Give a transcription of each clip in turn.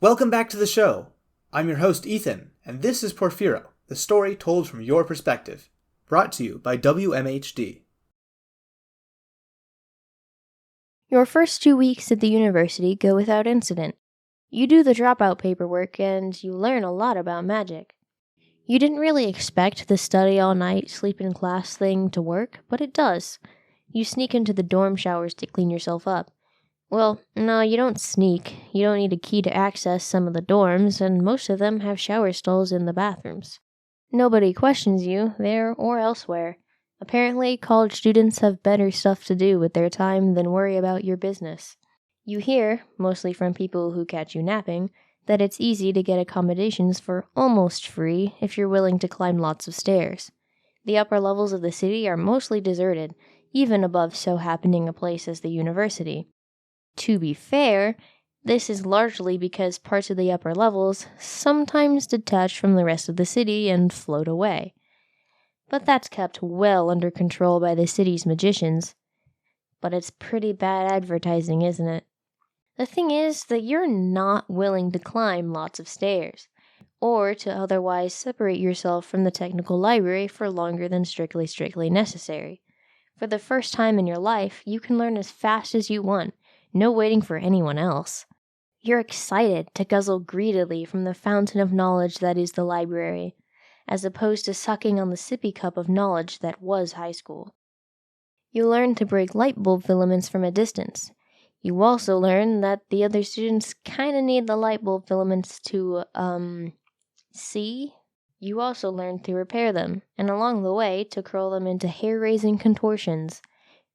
Welcome back to the show. I'm your host, Ethan, and this is Porfiro, the story told from your perspective, brought to you by WMHD. Your first 2 weeks at the university go without incident. You do the dropout paperwork, and you learn a lot about magic. You didn't really expect the study all night, sleep in class thing to work, but it does. You sneak into the dorm showers to clean yourself up. Well, no, you don't sneak. You don't need a key to access some of the dorms, and most of them have shower stalls in the bathrooms. Nobody questions you, there or elsewhere. Apparently, college students have better stuff to do with their time than worry about your business. You hear, mostly from people who catch you napping, that it's easy to get accommodations for almost free if you're willing to climb lots of stairs. The upper levels of the city are mostly deserted, even above so happening a place as the university. To be fair, this is largely because parts of the upper levels sometimes detach from the rest of the city and float away. But that's kept well under control by the city's magicians. But it's pretty bad advertising, isn't it? The thing is that you're not willing to climb lots of stairs, or to otherwise separate yourself from the technical library for longer than strictly necessary. For the first time in your life, you can learn as fast as you want, no waiting for anyone else. You're excited to guzzle greedily from the fountain of knowledge that is the library, as opposed to sucking on the sippy cup of knowledge that was high school. You learn to break light bulb filaments from a distance. You also learn that the other students kinda need the light bulb filaments to, see. You also learn to repair them, and along the way to curl them into hair-raising contortions.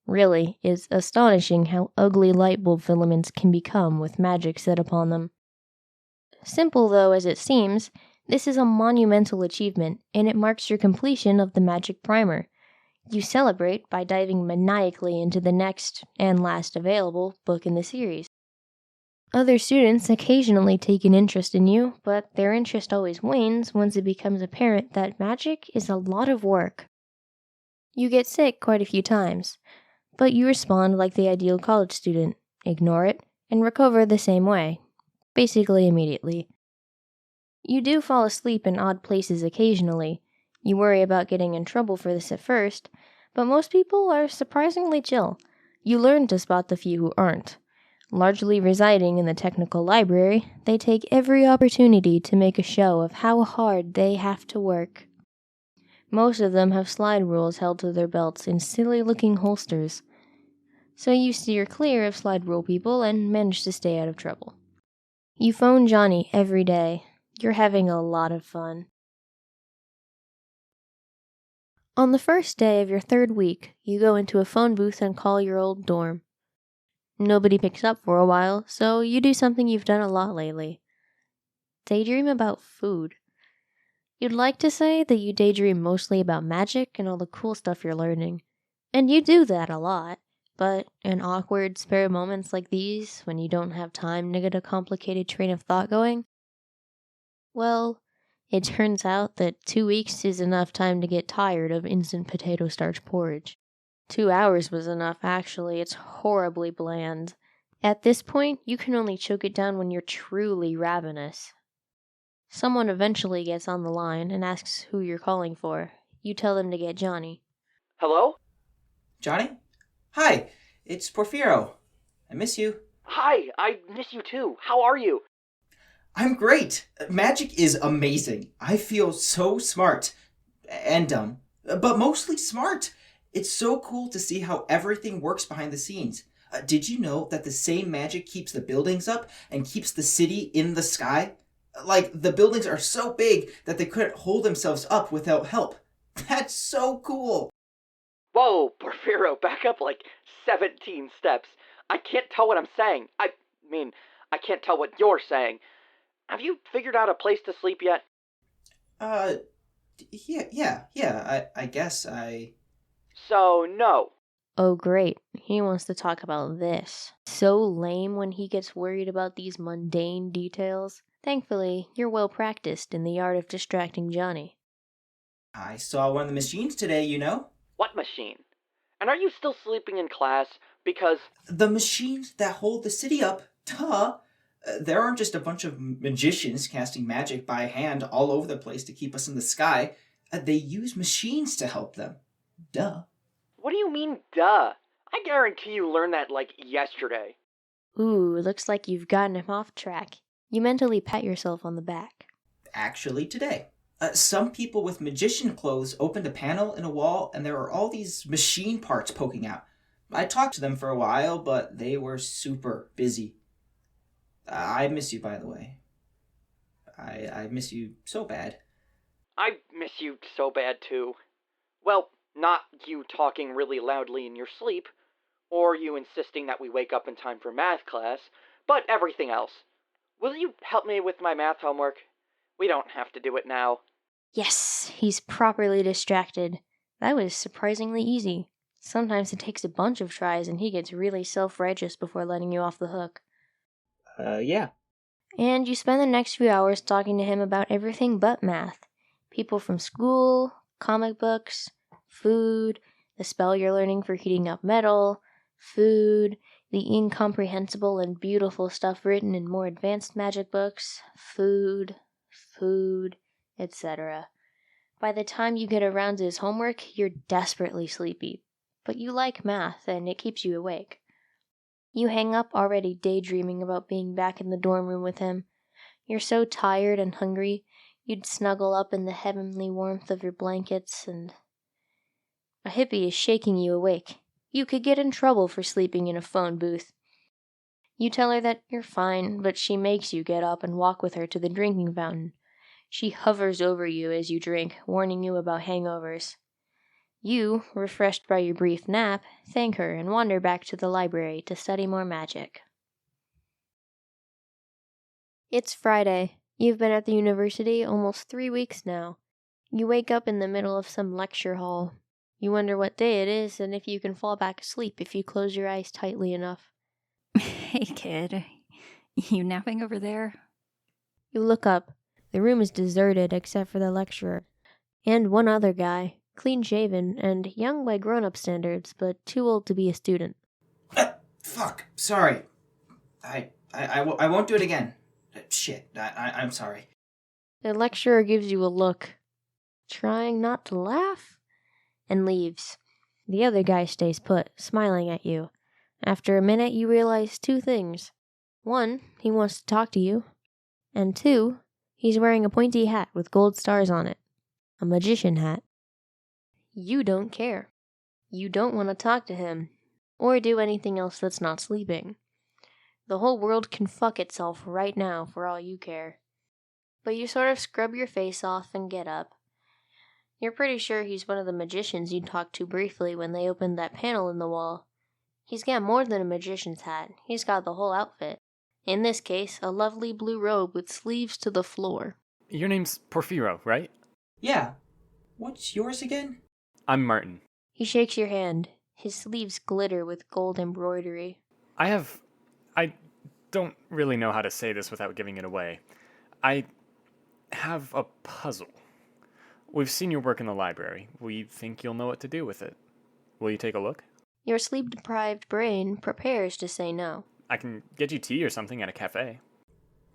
Really, it's astonishing how ugly light bulb filaments can become with magic set upon them. Simple though as it seems, this is a monumental achievement, and it marks your completion of the magic primer. You celebrate by diving maniacally into the next, and last available, book in the series. Other students occasionally take an interest in you, but their interest always wanes once it becomes apparent that magic is a lot of work. You get sick quite a few times, but you respond like the ideal college student, ignore it, and recover the same way, basically immediately. You do fall asleep in odd places occasionally. You worry about getting in trouble for this at first, but most people are surprisingly chill. You learn to spot the few who aren't. Largely residing in the technical library, they take every opportunity to make a show of how hard they have to work. Most of them have slide rules held to their belts in silly-looking holsters, so you steer clear of slide rule people and manage to stay out of trouble. You phone Johnny every day. You're having a lot of fun. On the first day of your third week, you go into a phone booth and call your old dorm. Nobody picks up for a while, so you do something you've done a lot lately. Daydream about food. You'd like to say that you daydream mostly about magic and all the cool stuff you're learning. And you do that a lot, but in awkward, spare moments like these, when you don't have time to get a complicated train of thought going, well, it turns out that 2 weeks is enough time to get tired of instant potato starch porridge. 2 hours was enough, actually. It's horribly bland. At this point, you can only choke it down when you're truly ravenous. Someone eventually gets on the line and asks who you're calling for. You tell them to get Johnny. Hello? Johnny? Hi, it's Porfiro. I miss you. Hi, I miss you too. How are you? I'm great. Magic is amazing. I feel so smart. And dumb. But mostly smart. It's so cool to see how everything works behind the scenes. Did you know that the same magic keeps the buildings up and keeps the city in the sky? Like, the buildings are so big that they couldn't hold themselves up without help. That's so cool. Whoa, Porfiro, back up like 17 steps. I can't tell what I'm saying. I can't tell what you're saying. Have you figured out a place to sleep yet? Yeah, I guess I... So, no. Oh great, he wants to talk about this. So lame when he gets worried about these mundane details. Thankfully, you're well practiced in the art of distracting Johnny. I saw one of the machines today, you know? What machine? And are you still sleeping in class? Because... The machines that hold the city up, duh. There aren't just a bunch of magicians casting magic by hand all over the place to keep us in the sky. They use machines to help them. Duh. What do you mean, duh? I guarantee you learned that, like, yesterday. Ooh, looks like you've gotten him off track. You mentally pat yourself on the back. Actually, today. Some people with magician clothes opened a panel in a wall, and there are all these machine parts poking out. I talked to them for a while, but they were super busy. I miss you, by the way. I miss you so bad. I miss you so bad, too. Well, not you talking really loudly in your sleep, or you insisting that we wake up in time for math class, but everything else. Will you help me with my math homework? We don't have to do it now. Yes, he's properly distracted. That was surprisingly easy. Sometimes it takes a bunch of tries and he gets really self-righteous before letting you off the hook. Yeah. And you spend the next few hours talking to him about everything but math. People from school, comic books, food, the spell you're learning for heating up metal, food, the incomprehensible and beautiful stuff written in more advanced magic books, food, etc. By the time you get around to his homework, you're desperately sleepy. But you like math, and it keeps you awake. You hang up already daydreaming about being back in the dorm room with him. You're so tired and hungry, you'd snuggle up in the heavenly warmth of your blankets, and a hippie is shaking you awake. You could get in trouble for sleeping in a phone booth. You tell her that you're fine, but she makes you get up and walk with her to the drinking fountain. She hovers over you as you drink, warning you about hangovers. You, refreshed by your brief nap, thank her and wander back to the library to study more magic. It's Friday. You've been at the university almost 3 weeks now. You wake up in the middle of some lecture hall. You wonder what day it is and if you can fall back asleep if you close your eyes tightly enough. Hey, kid. You napping over there? You look up. The room is deserted except for the lecturer. And one other guy, clean-shaven and young by grown-up standards, but too old to be a student. Fuck. Sorry. I won't do it again. Shit. I'm sorry. The lecturer gives you a look, trying not to laugh, and leaves. The other guy stays put, smiling at you. After a minute, you realize 2 things. 1, he wants to talk to you. And 2, he's wearing a pointy hat with gold stars on it. A magician hat. You don't care. You don't want to talk to him, or do anything else that's not sleeping. The whole world can fuck itself right now for all you care. But you sort of scrub your face off and get up. You're pretty sure he's one of the magicians you talked to briefly when they opened that panel in the wall. He's got more than a magician's hat. He's got the whole outfit. In this case, a lovely blue robe with sleeves to the floor. Your name's Porfiro, right? Yeah. What's yours again? I'm Martin. He shakes your hand. His sleeves glitter with gold embroidery. I don't really know how to say this without giving it away. I have a puzzle. We've seen your work in the library. We think you'll know what to do with it. Will you take a look? Your sleep-deprived brain prepares to say no. I can get you tea or something at a cafe.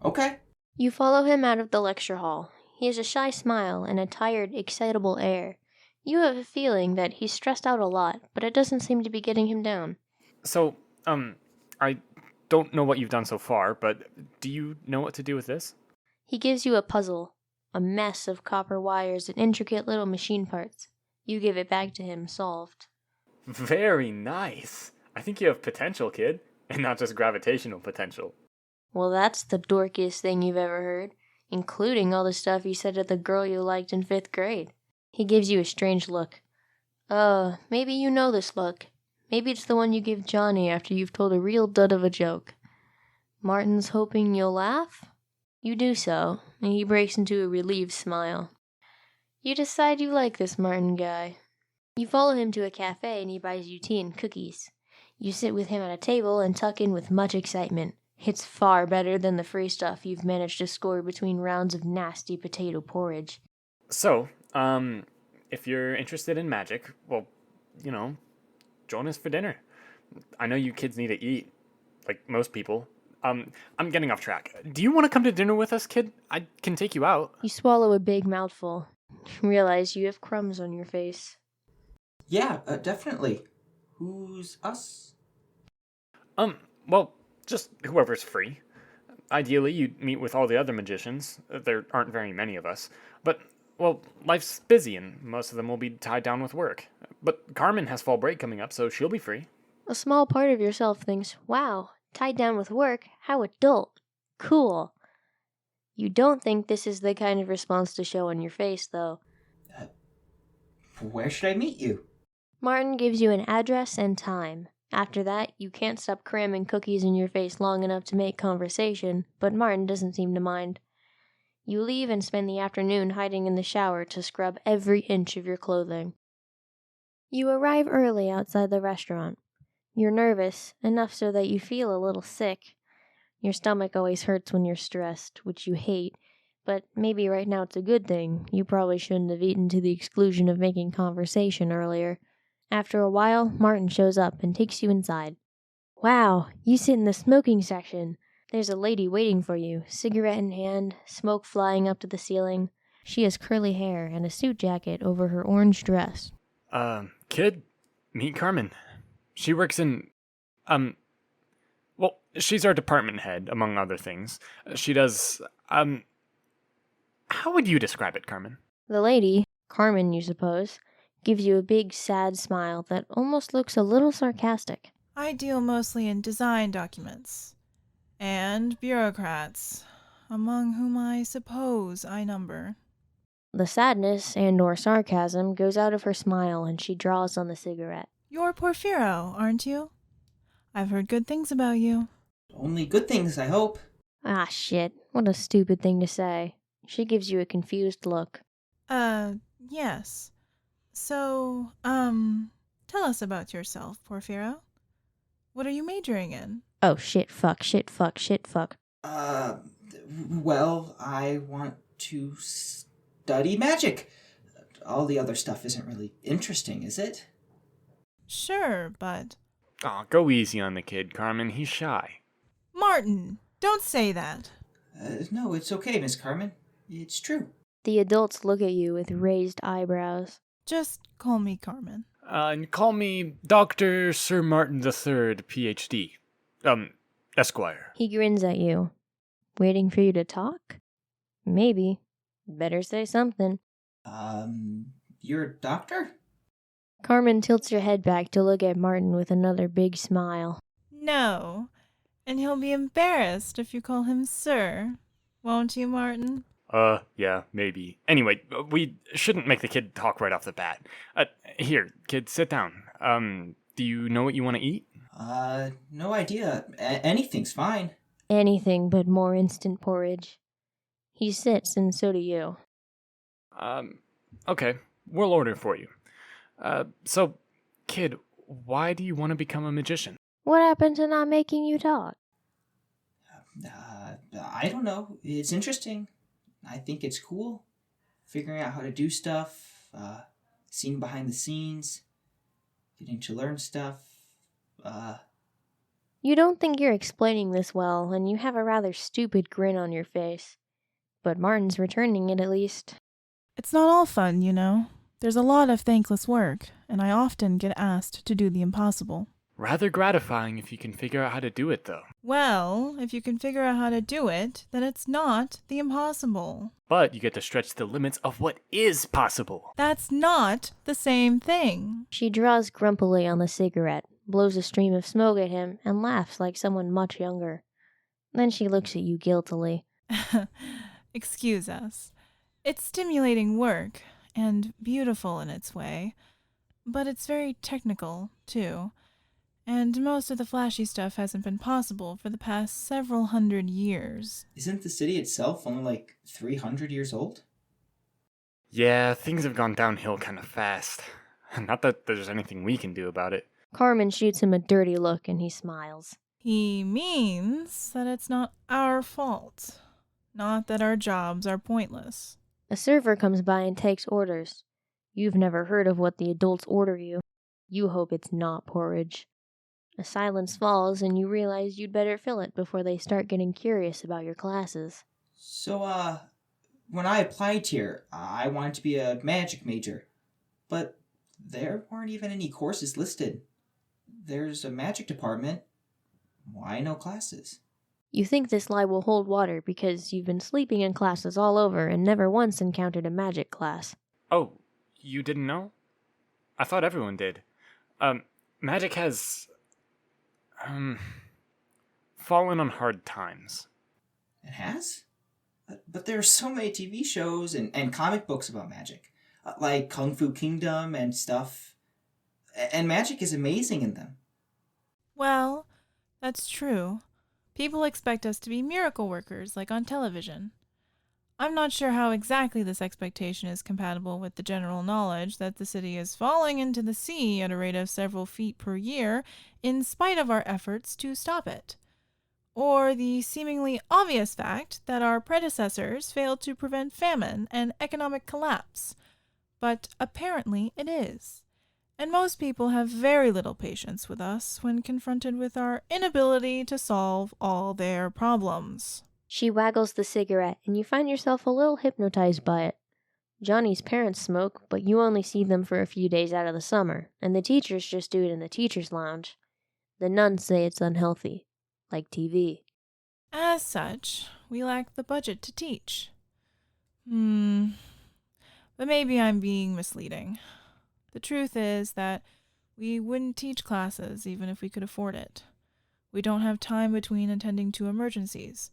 Okay. You follow him out of the lecture hall. He has a shy smile and a tired, excitable air. You have a feeling that he's stressed out a lot, but it doesn't seem to be getting him down. So, I don't know what you've done so far, but do you know what to do with this? He gives you a puzzle, a mess of copper wires and intricate little machine parts. You give it back to him, solved. Very nice. I think you have potential, kid, and not just gravitational potential. Well, that's the dorkiest thing you've ever heard, including all the stuff you said to the girl you liked in 5th grade. He gives you a strange look. Maybe you know this look. Maybe it's the one you give Johnny after you've told a real dud of a joke. Martin's hoping you'll laugh? You do so, and he breaks into a relieved smile. You decide you like this Martin guy. You follow him to a cafe and he buys you tea and cookies. You sit with him at a table and tuck in with much excitement. It's far better than the free stuff you've managed to score between rounds of nasty potato porridge. So, if you're interested in magic, well, join us for dinner. I know you kids need to eat, like most people. I'm getting off track. Do you want to come to dinner with us, kid? I can take you out. You swallow a big mouthful. Realize you have crumbs on your face. Yeah, definitely. Who's us? Well, just whoever's free. Ideally, you'd meet with all the other magicians. There aren't very many of us. But, well, life's busy and most of them will be tied down with work. But Carmen has fall break coming up, so she'll be free. A small part of yourself thinks, wow, tied down with work, how adult. Cool. You don't think this is the kind of response to show on your face, though. Where should I meet you? Martin gives you an address and time. After that, you can't stop cramming cookies in your face long enough to make conversation, but Martin doesn't seem to mind. You leave and spend the afternoon hiding in the shower to scrub every inch of your clothing. You arrive early outside the restaurant. You're nervous, enough so that you feel a little sick. Your stomach always hurts when you're stressed, which you hate, but maybe right now it's a good thing. You probably shouldn't have eaten to the exclusion of making conversation earlier. After a while, Martin shows up and takes you inside. Wow, you sit in the smoking section. There's a lady waiting for you, cigarette in hand, smoke flying up to the ceiling. She has curly hair and a suit jacket over her orange dress. Kid, meet Carmen. She works in, well, she's our department head, among other things. She does, how would you describe it, Carmen? The lady, Carmen you suppose, gives you a big sad smile that almost looks a little sarcastic. I deal mostly in design documents and bureaucrats, among whom I suppose I number. The sadness and/or sarcasm goes out of her smile and she draws on the cigarette. You're Porfiro, aren't you? I've heard good things about you. Only good things, I hope. Ah, shit. What a stupid thing to say. She gives you a confused look. Yes. So, tell us about yourself, Porfiro. What are you majoring in? Oh, shit, fuck. Well, I want to study magic. All the other stuff isn't really interesting, is it? Sure, but... Aw, go easy on the kid, Carmen. He's shy. Martin, don't say that. No, it's okay, Miss Carmen. It's true. The adults look at you with raised eyebrows. Just call me Carmen. And call me Dr. Sir Martin III, Ph.D. Esquire. He grins at you. Waiting for you to talk? Maybe. Better say something. You're a doctor? Carmen tilts her head back to look at Martin with another big smile. No, and he'll be embarrassed if you call him Sir. Won't you, Martin? Yeah, maybe. Anyway, we shouldn't make the kid talk right off the bat. Here, kid, sit down. Do you know what you want to eat? No idea. Anything's fine. Anything but more instant porridge. He sits, and so do you. Okay, we'll order for you. So, kid, why do you want to become a magician? What happened to not making you talk? I don't know. It's interesting. I think it's cool. Figuring out how to do stuff, seeing behind the scenes, getting to learn stuff, You don't think you're explaining this well, and you have a rather stupid grin on your face. But Martin's returning it at least. It's not all fun, you know. There's a lot of thankless work, and I often get asked to do the impossible. Rather gratifying if you can figure out how to do it, though. Well, if you can figure out how to do it, then it's not the impossible. But you get to stretch the limits of what is possible. That's not the same thing. She draws grumpily on the cigarette, blows a stream of smoke at him, and laughs like someone much younger. Then she looks at you guiltily. Excuse us. It's stimulating work, and beautiful in its way. But it's very technical, too. And most of the flashy stuff hasn't been possible for the past several hundred years. Isn't the city itself only like 300 years old? Yeah, things have gone downhill kind of fast. Not that there's anything we can do about it. Carmen shoots him a dirty look and he smiles. He means that it's not our fault. Not that our jobs are pointless. A server comes by and takes orders. You've never heard of what the adults order you. You hope it's not porridge. A silence falls, and you realize you'd better fill it before they start getting curious about your classes. So, when I applied here, I wanted to be a magic major, but there weren't even any courses listed. There's a magic department. Why no classes? You think this lie will hold water because you've been sleeping in classes all over and never once encountered a magic class. Oh, you didn't know? I thought everyone did. Magic has, fallen on hard times. It has? But there are so many TV shows and comic books about magic, like Kung Fu Kingdom and stuff. And magic is amazing in them. Well, that's true. People expect us to be miracle workers, like on television. I'm not sure how exactly this expectation is compatible with the general knowledge that the city is falling into the sea at a rate of several feet per year, in spite of our efforts to stop it. Or the seemingly obvious fact that our predecessors failed to prevent famine and economic collapse. But apparently it is. And most people have very little patience with us when confronted with our inability to solve all their problems. She waggles the cigarette, and you find yourself a little hypnotized by it. Johnny's parents smoke, but you only see them for a few days out of the summer, and the teachers just do it in the teacher's lounge. The nuns say it's unhealthy, like TV. As such, we lack the budget to teach. But maybe I'm being misleading. The truth is that we wouldn't teach classes even if we could afford it. We don't have time between attending to emergencies,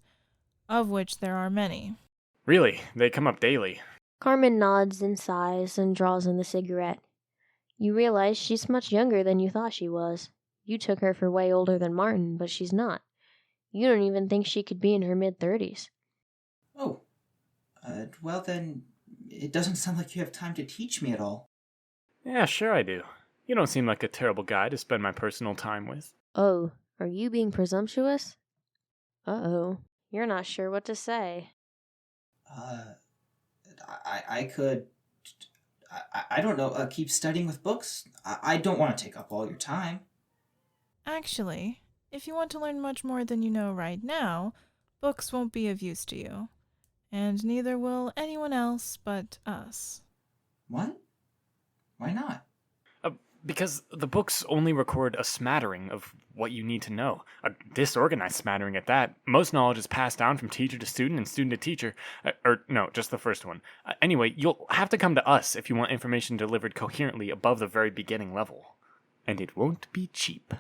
of which there are many. Really, they come up daily. Carmen nods and sighs and draws in the cigarette. You realize she's much younger than you thought she was. You took her for way older than Martin, but she's not. You don't even think she could be in her mid-30s. Oh. Well then, it doesn't sound like you have time to teach me at all. Yeah, sure I do. You don't seem like a terrible guy to spend my personal time with. Oh, are you being presumptuous? Uh-oh, you're not sure what to say. I could... I don't know, keep studying with books? I don't want to take up all your time. Actually, if you want to learn much more than you know right now, books won't be of use to you. And neither will anyone else but us. What? Why not? Because the books only record a smattering of what you need to know. A disorganized smattering at that. Most knowledge is passed down from teacher to student and student to teacher. No, just the first one. Anyway, you'll have to come to us if you want information delivered coherently above the very beginning level. And it won't be cheap.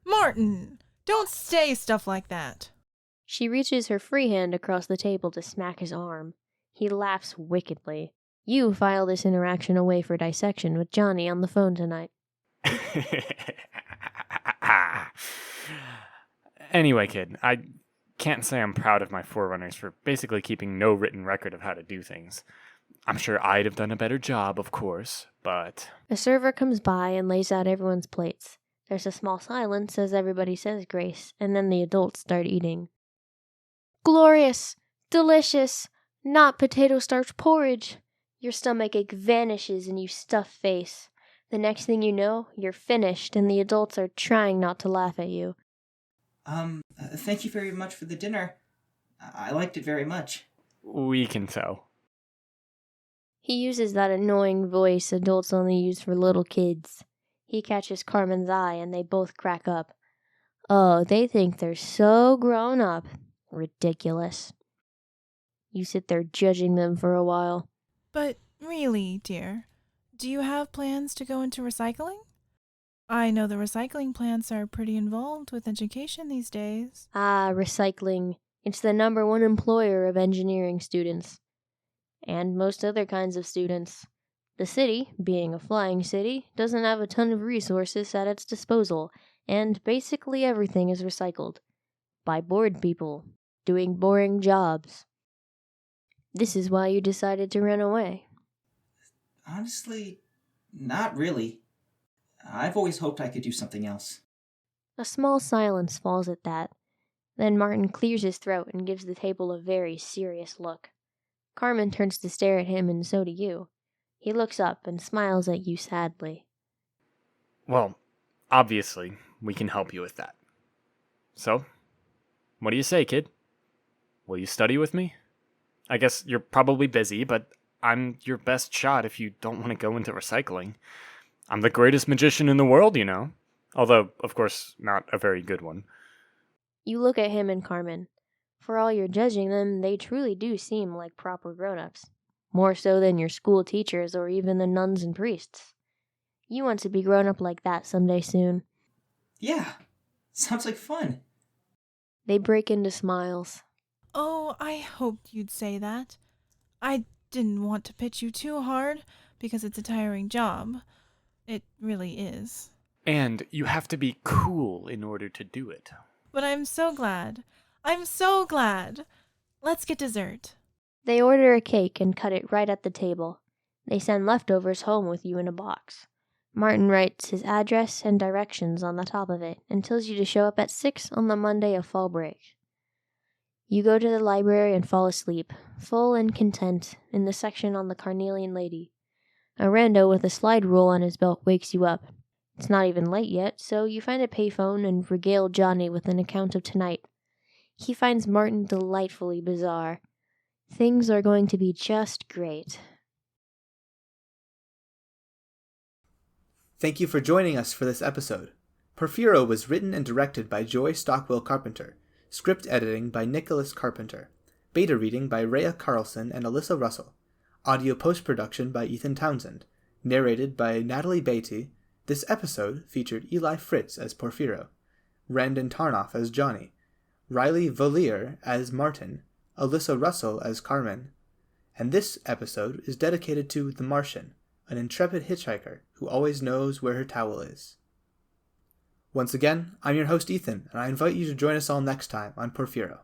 Martin! Don't say stuff like that! She reaches her free hand across the table to smack his arm. He laughs wickedly. You file this interaction away for dissection with Johnny on the phone tonight. Anyway, kid, I can't say I'm proud of my forerunners for basically keeping no written record of how to do things. I'm sure I'd have done a better job, of course, but... A server comes by and lays out everyone's plates. There's a small silence as everybody says grace, and then the adults start eating. Glorious! Delicious! Not potato starch porridge! Your stomachache vanishes and you stuff face. The next thing you know, you're finished and the adults are trying not to laugh at you. Thank you very much for the dinner. I liked it very much. We can tell. He uses that annoying voice adults only use for little kids. He catches Carmen's eye and they both crack up. Oh, they think they're so grown up. Ridiculous. You sit there judging them for a while. But really, dear, do you have plans to go into recycling? I know the recycling plants are pretty involved with education these days. Ah, recycling. It's the #1 employer of engineering students. And most other kinds of students. The city, being a flying city, doesn't have a ton of resources at its disposal, and basically everything is recycled. By bored people, doing boring jobs. This is why you decided to run away. Honestly, not really. I've always hoped I could do something else. A small silence falls at that. Then Martin clears his throat and gives the table a very serious look. Carmen turns to stare at him, and so do you. He looks up and smiles at you sadly. Well, obviously, we can help you with that. So, what do you say, kid? Will you study with me? I guess you're probably busy, but I'm your best shot if you don't want to go into recycling. I'm the greatest magician in the world, you know. Although, of course, not a very good one. You look at him and Carmen. For all you're judging them, they truly do seem like proper grown-ups. More so than your school teachers or even the nuns and priests. You want to be grown up like that someday soon. Yeah, sounds like fun. They break into smiles. Oh, I hoped you'd say that. I didn't want to pitch you too hard, because it's a tiring job. It really is. And you have to be cool in order to do it. But I'm so glad. I'm so glad. Let's get dessert. They order a cake and cut it right at the table. They send leftovers home with you in a box. Martin writes his address and directions on the top of it and tells you to show up at 6 on the Monday of fall break. You go to the library and fall asleep, full and content, in the section on the Carnelian Lady. A rando with a slide rule on his belt wakes you up. It's not even late yet, so you find a payphone and regale Johnny with an account of tonight. He finds Martin delightfully bizarre. Things are going to be just great. Thank you for joining us for this episode. Porfiro was written and directed by Joy Stockwell Carpenter. Script editing by Nicholas Carpenter. Beta reading by Rhea Carlson and Alyssa Russell. Audio post-production by Ethan Townsend. Narrated by Natalie Beatty. This episode featured Eli Fritz as Porfiro, Randon Tarnoff as Johnny, Riley Valier as Martin, Alyssa Russell as Carmen. And this episode is dedicated to The Martian, an intrepid hitchhiker who always knows where her towel is. Once again, I'm your host Ethan, and I invite you to join us all next time on Porfiro.